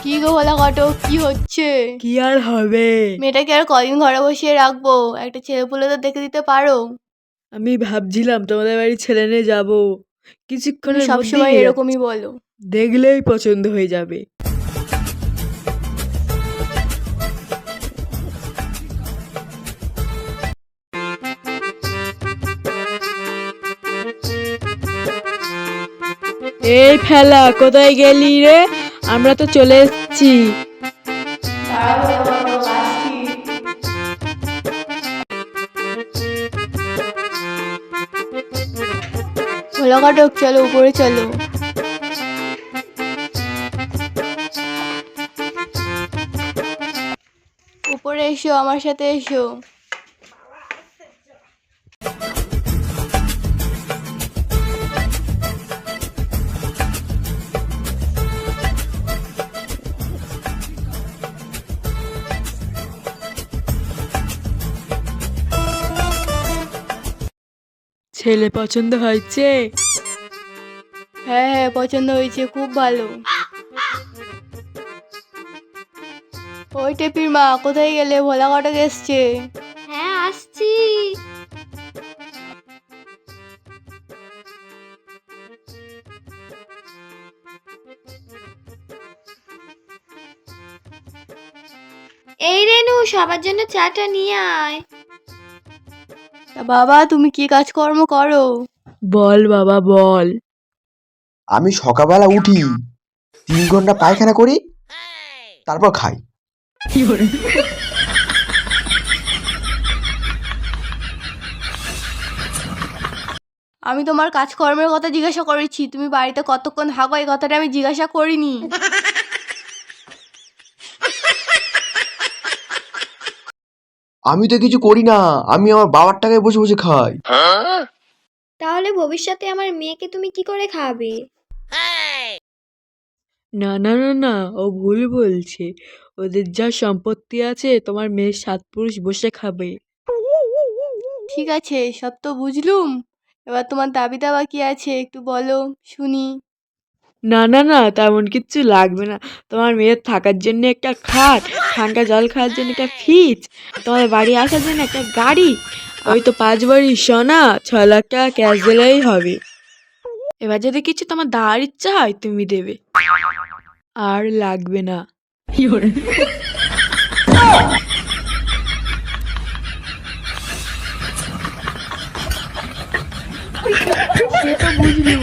কি গো ভোলা ঘটক, কি হচ্ছে? কি আর হবে? মেয়েটাকে আর কদিন ঘরে বসিয়ে রাখবো? একটা ছেলে পুলে তো দেখে দিতে পারো। আমি ভাবছিলাম তোমাদের বাড়ি ছেলে নিয়ে যাবো, তুমি কিছুক্ষণের মধ্যেই সবসময় নিয়ে এরকমই যাচ্ছি। বলো। দেখলেই পছন্দ হয়ে যাবে। এই ফেলা, কোথায় গেলি রে? আমরা তো চলে এসেছি। ভোলা ঘটক, চলো উপরে চলো। উপরে এসো, আমার সাথে এসো। ছেলে পছন্দ হয়েছে? হ্যাঁ হ্যাঁ, পছন্দ হয়েছে, খুব ভালো। ওই টেপির মা, কোথায় গেলে? ভোলা ঘটক এসছে। হ্যাঁ, আসছি। এই রেনু, সবার জন্য চাটা নিয়ে আয়। তা বাবা, তুমি কি কাজকর্ম করো? বল বাবা বল। আমি সকালবেলা উঠি, 3 ঘন্টা পায়খানা করি, তারপর খাই। আমি তোমার কাজকর্মের কথা জিজ্ঞাসা করেছি, তুমি বাড়িতে কতক্ষণ থাকো এই কথাটা আমি জিজ্ঞাসা করিনি। আমি তো কিছু করি না, আমি আমার বাবার টাকায় বসে বসে খাই। তাহলে ভবিষ্যতে আমার মেয়েকে তুমি কি করে খাওয়াবে? না না না না, ও ভুল বলছে। ওদের যা সম্পত্তি আছে তোমার মেয়ের 7 পুরুষ বসে খাবে। ঠিক আছে, সব তো বুঝলুম। এবার তোমার দাবি দাবা কি আছে একটু বলো শুনি। না না না, তেমন কিচ্ছু লাগবে না। তোমার মেয়ের থাকার জন্য একটা খাট, ঠান্ডা জল খাওয়ার জন্য একটা ফ্রিজ, তোমার বাড়ি আসার জন্য একটা গাড়ি, ওই তো 5 বাড়ি সোনা, 6 লাখ টাকা ক্যাশ দিলেই হবে। এবার যদি কিছু তোমার দেওয়ার ইচ্ছা হয় তুমি দেবে, আর লাগবে না। সে তো বুঝলুম।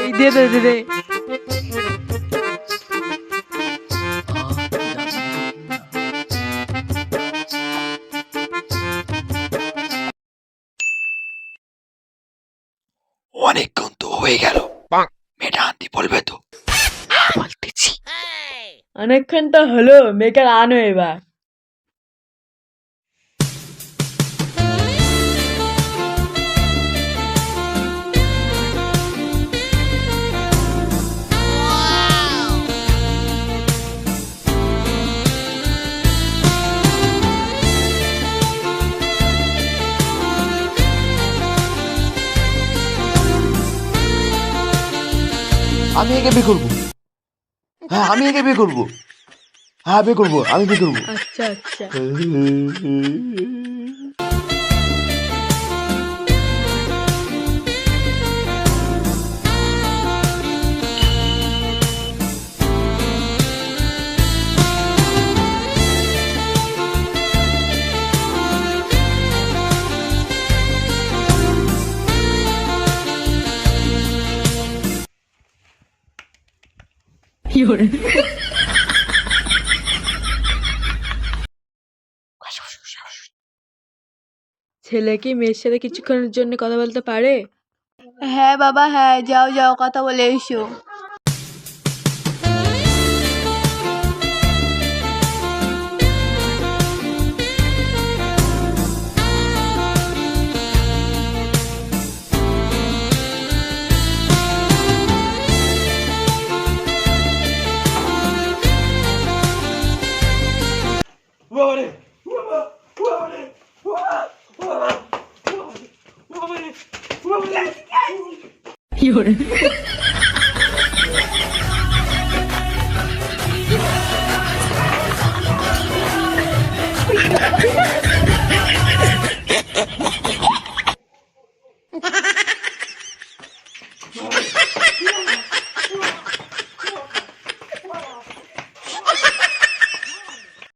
এই দে দে দে দে। অনেকক্ষণ তো হয়ে গেল, মেয়েটা আনতে বলবে তো? বলতেছি। অনেকক্ষণ তো হলো, মেয়েকে আনো এবার। আমি একে বিয়ে করবো। হ্যাঁ, আমি একে বিয়ে করবো। হ্যাঁ, বিয়ে করবো, আমি বিয়ে করবো। আচ্ছা আচ্ছা। ছেলে কি মেয়ের সাথে কিছুক্ষণের জন্য কথা বলতে পারে? হ্যাঁ বাবা হ্যাঁ, যাও যাও, কথা বলে এসো।